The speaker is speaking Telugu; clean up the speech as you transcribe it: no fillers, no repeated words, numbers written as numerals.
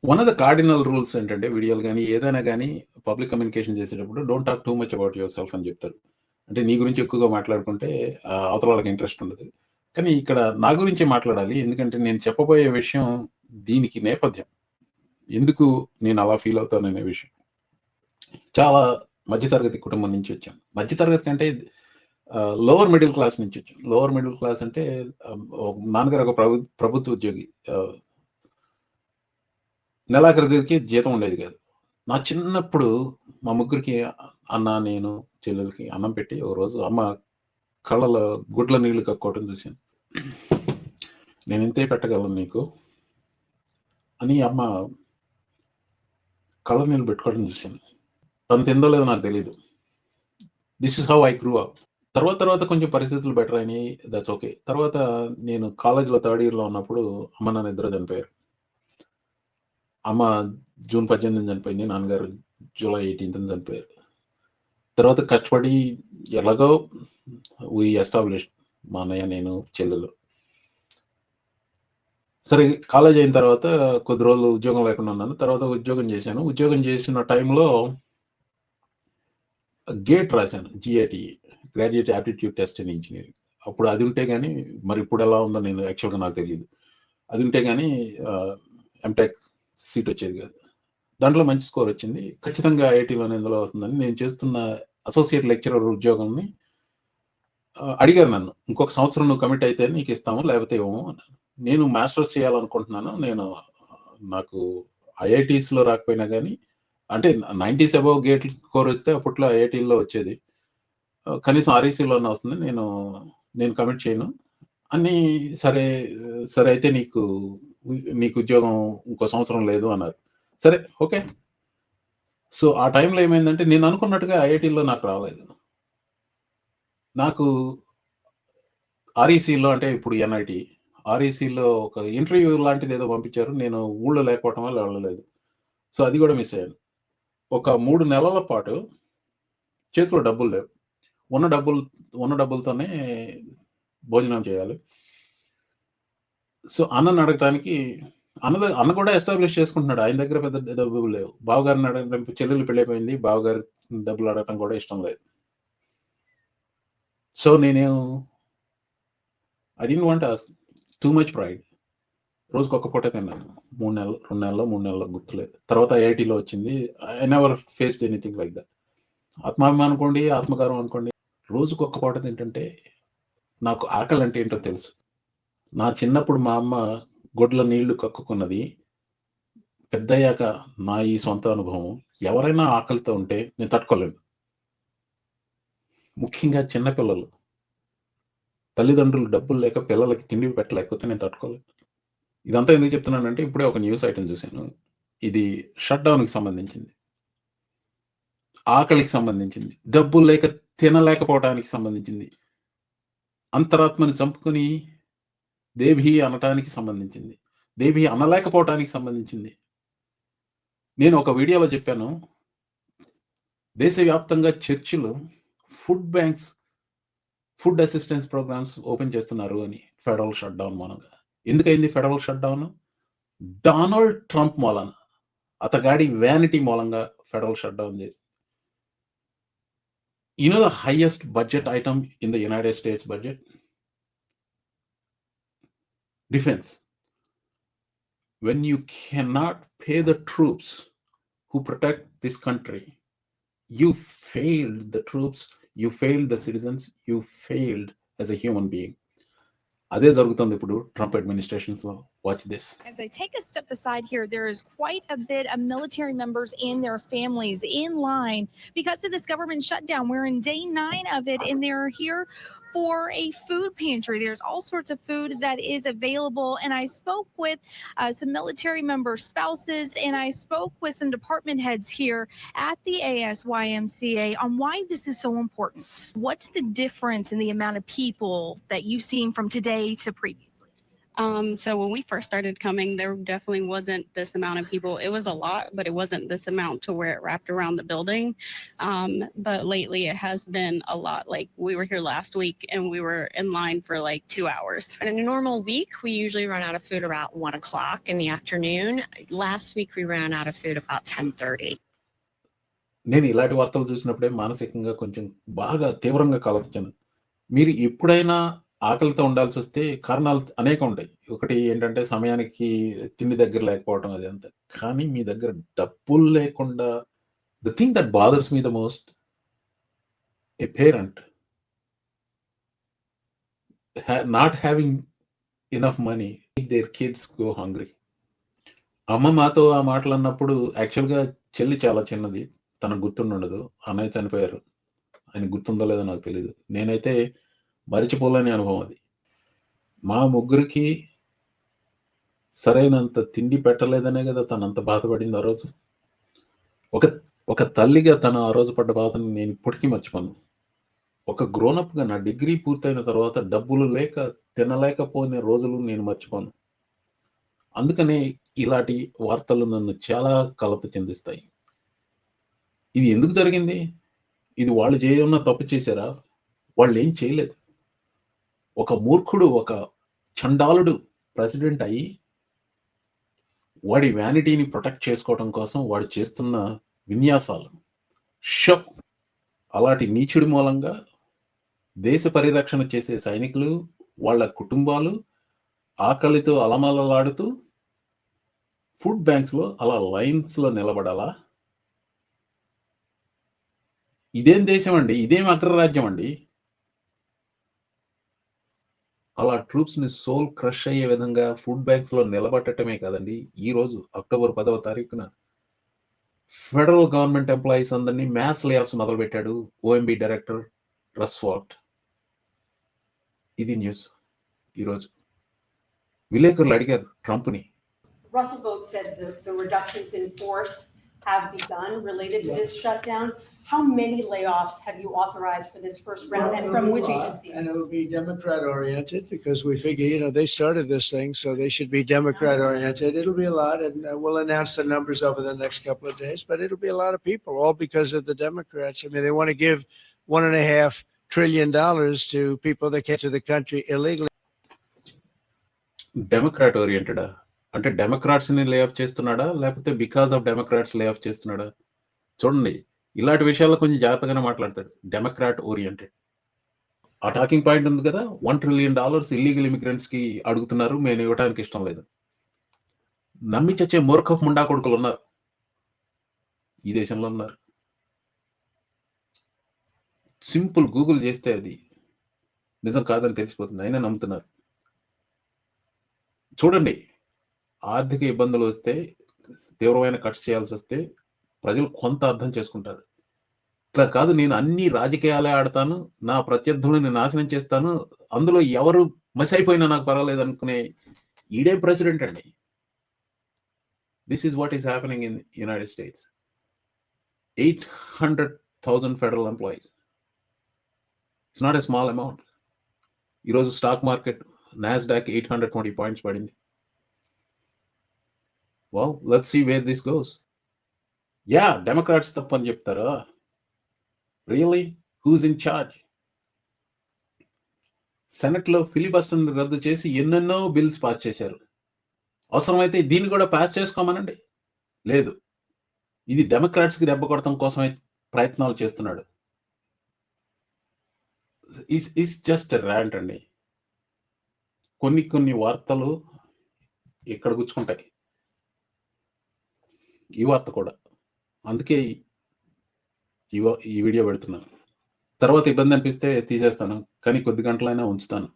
One of the cardinal rules ఏంటంటే వీడియోలు గానీ, ఏదైనా గానీ పబ్లిక్ కమ్యూనికేషన్ చేసేటప్పుడు don't talk too much about your self అని చెప్తారు. అంటే నీ గురించి ఎక్కువగా మాట్లాడుకుంటే అవతల వాళ్ళకి ఇంట్రెస్ట్ ఉండదు. కానీ ఇక్కడ నా గురించే మాట్లాడాలి. ఎందుకంటే నేను చెప్పబోయే విషయం దీనికి నేపథ్యం. ఎందుకు నేను అలా ఫీల్ అవుతాననే విషయం. చాలా మధ్య తరగతి కుటుంబం నుంచి వచ్చాను. మధ్య తరగతి కంటే లోవర్ మిడిల్ క్లాస్ నుంచి వచ్చాను. లోవర్ మిడిల్ క్లాస్ అంటే నాన్నగారు ఒక ప్రభుత్వ ఉద్యోగి. నెలాఖరుకి జీతం ఉండేది కాదు. నా చిన్నప్పుడు మా ముగ్గురికి అన్న, నేను, చెల్లెలకి అన్నం పెట్టి ఓ రోజు అమ్మ కళ్ళలో గుడ్ల నీళ్లు కక్కోవటం చూశాను. నేను ఇంతే పెట్టగలను నీకు అని అమ్మ కళ్ళ నీళ్ళు పెట్టుకోవడం చూశాను. తను తిందో లేదో నాకు తెలీదు. This is how I grew up. తర్వాత కొంచెం పరిస్థితులు బెటర్ అయినాయి. That's okay. తర్వాత నేను కాలేజ్‌లో థర్డ్ ఇయర్‌లో ఉన్నప్పుడు అమ్మ, నాన్న ఇద్దరు చనిపోయారు. అమ్మ జూన్ 18న చనిపోయింది. నాన్నగారు జూలై 18న చనిపోయారు. తర్వాత కష్టపడి ఎలాగో వి ఎస్టాబ్లిష్డ్ మా అన్నయ్య, నేను, చెల్లెలు. సరే కాలేజ్ అయిన తర్వాత కొద్ది రోజులు ఉద్యోగం లేకుండా ఉన్నాను. తర్వాత ఉద్యోగం చేశాను. ఉద్యోగం చేసిన టైంలో గేట్ రాశాను. G A T E graduate aptitude test in engineering. అప్పుడు అది ఉంటే గానీ మరి ఇప్పుడు ఎలా ఉందో నేను యాక్చువల్‌గా నాకు తెలీదు. అది ఉంటే గానీ ఎంటెక్ సీట్ వచ్చేది కాదు. దాంట్లో మంచి స్కోర్ వచ్చింది. ఖచ్చితంగా ఐఐటీలోనే ఇందులో వస్తుందని నేను చేస్తున్న అసోసియేట్ లెక్చరర్ ఉద్యోగంని అడిగారు నన్ను. ఇంకొక సంవత్సరం నువ్వు కమిట్ అయితే నీకు ఇస్తాము, లేకపోతే ఇవ్వము అన్నారు. నేను మాస్టర్స్ చేయాలనుకుంటున్నాను. నేను నాకు ఐఐటీస్‌లో రాకపోయినా గానీ అంటే 90s అబోవ్ గేట్ స్కోర్ వస్తే అప్పట్లో ఐఐటీల్లో వచ్చేది. కనీసం ఆర్ఈసీలోనే వస్తుంది. నేను కమిట్ చేయను అని సరే అయితే నీకు ఉద్యోగం ఇంకో సంవత్సరం లేదు అన్నారు. సరే ఓకే. సో ఆ టైంలో ఏమైందంటే నేను అనుకున్నట్టుగా ఐఐటీలో నాకు రాలేదు. నాకు ఆర్ఈసీలో అంటే ఇప్పుడు ఎన్ఐటీ ఆర్ఈసీలో ఒక ఇంటర్వ్యూ లాంటిది ఏదో పంపించారు. నేను ఊళ్ళో లేకపోవటం వల్ల వెళ్ళలేదు. సో అది కూడా మిస్ అయ్యాను. ఒక 3 నెలల పాటు చేతిలో డబ్బులు లేవు. ఉన్న డబ్బులతోనే భోజనం చేయాలి. సో అన్నని అడగటానికి అన్న కూడా ఎస్టాబ్లిష్ చేసుకుంటున్నాడు. ఆయన దగ్గర పెద్ద డబ్బులు లేవు. బావగారిని అడగడం, చెల్లెలు పెళ్ళైపోయింది. బావగారి డబ్బులు అడగటం కూడా ఇష్టం లేదు. So I didn't want to ask too much pride. రోజుకి ఒక్క పూటే తిన్నాను. 2 నెలల్లో గుర్తులేదు. తర్వాత ఐఐటీలో వచ్చింది. I never faced anything like that. ఆత్మాభిమానం అనుకోండి, ఆత్మగౌరవం అనుకోండి. రోజుకి ఒక్క పూట తింటుంటే నాకు ఆకలి అంటే ఏంటో తెలుసు. నా చిన్నప్పుడు మా అమ్మ గొడ్ల నీళ్లు కక్కుకున్నది పెద్దయ్యాక నా ఈ సొంత అనుభవం. ఎవరైనా ఆకలితో ఉంటే నేను తట్టుకోలేను. ముఖ్యంగా చిన్నపిల్లలు. తల్లిదండ్రులు డబ్బులు లేక పిల్లలకి తిండి పెట్టలేకపోతే నేను తట్టుకోలేను. ఇదంతా ఎందుకు చెప్తున్నానంటే ఇప్పుడే ఒక న్యూస్ ఐటెం చూశాను. ఇది షట్ డౌన్‌కి సంబంధించింది. ఆకలికి సంబంధించింది. డబ్బులు లేక తినలేకపోవటానికి సంబంధించింది. అంతరాత్మని చంపుకొని దేభి అనటానికి సంబంధించింది. దేభి అనలేకపోవటానికి సంబంధించింది. నేను ఒక వీడియోలో చెప్పాను. దేశవ్యాప్తంగా చర్చిలు food banks, food assistance programmes open చేస్తున్నారు అని ఫెడరల్ షట్ డౌన్ మూలంగా. ఎందుకయింది federal shutdown? Donald Trump మూలన. అతగాడి వ్యానిటీ మూలంగా ఫెడరల్ షట్ డౌన్ చేసి. You know the highest budget item in the United States budget? Defense. When you cannot pay the troops who protect this country, you failed the troops, you failed the citizens, you failed as a human being. అదే జరుగుతుంది ఇప్పుడు ట్రంప్ అడ్మినిస్ట్రేషన్స్ లో. Watch this. As I take a step aside here, there is quite a bit of military members and their families in line because of this government shutdown. We're in day 9 of it, and they're here for a food pantry. There's all sorts of food that is available. And I spoke with some military member spouses, and I spoke with some department heads here at the ASYMCA on why this is so important. What's the difference in the amount of people that you've seen from today to previously? So when we first started coming, there definitely wasn't this amount of people. It was a lot, but it wasn't this amount to where it wrapped around the building. But lately it has been a lot. Like we were here last week and we were in line for like 2 hours. In a normal week, we usually run out of food around 1 o'clock in the afternoon. Last week, we ran out of food about 10:30. నేను ఇలాంటి వార్తలు చూసినప్పుడే మానసికంగా కొంచెం బాగా తీవ్రంగా కలవచ్చాను. మీరు ఎప్పుడైనా ఆకలితో ఉండాల్సి వస్తే కారణాలు అనేకం ఉంటాయి. ఒకటి ఏంటంటే సమయానికి తిండి దగ్గర లేకపోవడం అది అంతా. కానీ మీ దగ్గర డబ్బులు లేకుండా the thing that bothers me the most a parent not having enough money their kids go hungry. అమ్మ మాతో ఆ మాటలు అన్నప్పుడు యాక్చువల్‌గా చెల్లి చాలా చిన్నది. తనకు గుర్తుండుండదు. అన్నయ్య చనిపోయారు. ఆయనకి గుర్తుందో లేదో నాకు తెలీదు. నేనైతే మరిచిపోలేని అనుభవం అది. మా ముగ్గురికి సరైనంత తిండి పెట్టలేదనే గదా తనంత బాధపడింది ఆ రోజు. ఒక తల్లిగా తను ఆ రోజు పడ్డ బాధని నేను ఇప్పటికీ మర్చిపోను. ఒక గ్రోన్ అప్‌గా నా డిగ్రీ పూర్తయిన తర్వాత డబ్బులు లేక తినలేకపోయిన రోజులు నేను మర్చిపోను. అందుకనే ఇలాంటి వార్తలు నన్ను చాలా కలత చెందిస్తాయి. ఇది ఎందుకు జరిగింది? ఇది వాళ్ళు ఏమన్నా తప్పు చేశారా? వాళ్ళేం చేయలేదు. ఒక మూర్ఖుడు, ఒక చండాలుడు ప్రెసిడెంట్ అయ్యి వాడి వ్యానిటీని ప్రొటెక్ట్ చేసుకోవడం కోసం వాడు చేస్తున్న విన్యాసాలు. షో! అలాంటి నీచుడి మూలంగా దేశ పరిరక్షణ చేసే సైనికులు, వాళ్ళ కుటుంబాలు ఆకలితో అలమలలాడుతూ ఫుడ్ బ్యాంక్స్‌లో అలా లైన్స్‌లో నిలబడాలా? ఇదేం దేశం అండి? ఇదేం అగ్రరాజ్యం అండి? అలా ట్రూప్స్‌ని సోల్ క్రష్ అయ్యే విధంగా ఫుడ్ బ్యాంక్స్‌లో నిలబెట్టటమే కాదండి. ఈరోజు అక్టోబర్ 10వ తారీఖున ఫెడరల్ గవర్నమెంట్ ఎంప్లాయీస్ అందరినీ మాస్ లే ఆఫ్స్ మొదలుపెట్టాడు ఓఎంబీ డైరెక్టర్ రస్వాట్. ఇది న్యూస్ ఈరోజు. విలేకరులు అడిగారు ట్రంప్‌ని. Russell Vogt said the reductions in force have begun related to this shutdown. How many layoffs have you authorized for this first round, and from which agencies? And it'll be Democrat oriented because we figure, they started this thing, so they should be Democrat oriented. It'll be a lot, and we'll announce the numbers over the next couple of days, but it'll be a lot of people, all because of the Democrats. I mean, they want to give $1.5 trillion to people that came to the country illegally. Democrat ఓరియెంటెడా? అంటే డెమోక్రాట్స్‌ని లే ఆఫ్ చేస్తున్నాడా? లేకపోతే because of democrats lay off చేస్తున్నాడా? చూడండి, ఇలాంటి విషయాల్లో కొంచెం జాగ్రత్తగానే మాట్లాడతాడు. Democrat oriented. ఆ టాకింగ్ పాయింట్ ఉంది కదా, $1 ట్రిలియన్ ఇల్లీగల్ ఇమిగ్రెంట్స్‌కి అడుగుతున్నారు. మేము ఇవ్వడానికి ఇష్టం లేదు. నమ్మి చచ్చే మూర్ఖపు ముండా కొడుకులు ఉన్నారు. ఈ దేశంలో ఉన్నారు. సింపుల్ గూగుల్ చేస్తే అది నిజం కాదని తెలిసిపోతుంది. అయినా నమ్ముతున్నారు. చూడండి, ఆర్థిక ఇబ్బందులు వస్తే, తీవ్రమైన కట్స్ చేయాల్సి వస్తే ప్రజలు కొంత అర్థం చేసుకుంటారు. ఇట్లా కాదు, నేను అన్ని రాజకీయాలే ఆడతాను, నా ప్రత్యర్థులను నాశనం చేస్తాను, అందులో ఎవరు మసి అయిపోయినా నాకు పర్వాలేదు అనుకునే ఈడే ప్రెసిడెంట్ అండి. This is what is happening in United states. 800,000 federal employees. It's not a small amount. ఈరోజు స్టాక్ మార్కెట్ నాస్డాక్ 820 పాయింట్స్ పడింది. Well, let's see where this goes. Yeah, Democrats తప్పని చెప్తారా? Really? Who's in charge? సెనెట్‌లో ఫిలిబస్టర్‌ని రద్దు చేసి ఎన్నెన్నో బిల్స్ పాస్ చేశారు. అవసరమైతే దీన్ని కూడా పాస్ చేసుకోమనండి. లేదు, ఇది డెమోక్రాట్స్‌కి దెబ్బ కొడటం కోసమే ప్రయత్నాలు చేస్తున్నాడు. ఇస్ జస్ట్ ర్యాంట్ అండి. కొన్ని వార్తలు ఇక్కడ గుచ్చుకుంటాయి. ఈ వార్త కూడా. అందుకే ఈ వీడియో పెడుతున్నాను. తర్వాత ఇబ్బంది అనిపిస్తే తీసేస్తాను, కానీ కొద్ది గంటలైనా ఉంచుతాను.